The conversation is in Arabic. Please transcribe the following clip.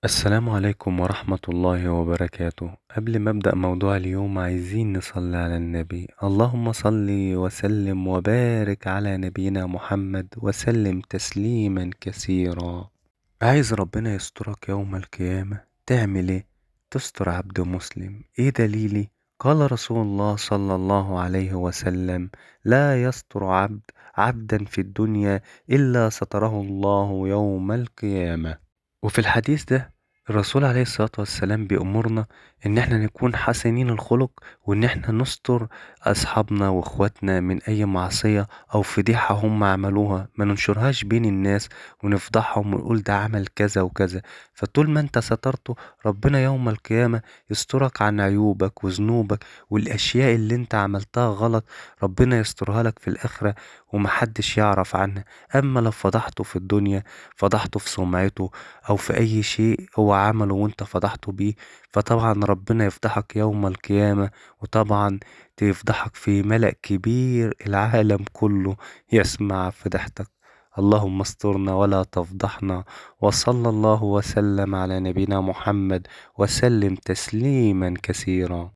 السلام عليكم ورحمة الله وبركاته. قبل ما أبدأ موضوع اليوم عايزين نصلي على النبي. اللهم صل وسلم وبارك على نبينا محمد وسلم تسليما كثيرا. عايز ربنا يسترك يوم القيامة تعمل ايه؟ تستر عبد مسلم. ايه دليلي؟ قال رسول الله صلى الله عليه وسلم: لا يستر عبدا في الدنيا إلا ستره الله يوم القيامة. وفي الحديث ده الرسول عليه الصلاة والسلام بيأمرنا إن احنا نكون حسنين الخلق، وإن احنا نستر أصحابنا وإخواتنا من أي معصية أو فضيحة هم عملوها، ما ننشرهاش بين الناس ونفضحهم ونقول ده عمل كذا وكذا. فطول ما انت سترته، ربنا يوم القيامة يسترك عن عيوبك وذنوبك والأشياء اللي انت عملتها غلط. ربنا يسترها لك في الآخرة ومحدش يعرف عنها. أما لو فضحته في الدنيا، فضحته في سمعته أو في أي شيء هو عمله وأنت فضحته بيه، فطبعا ربنا يفضحك يوم القيامة. وطبعا تفضحك في ملأ كبير العالم كله يسمع فضحتك. اللهم استرنا ولا تفضحنا. وصلى الله وسلم على نبينا محمد وسلم تسليما كثيرا.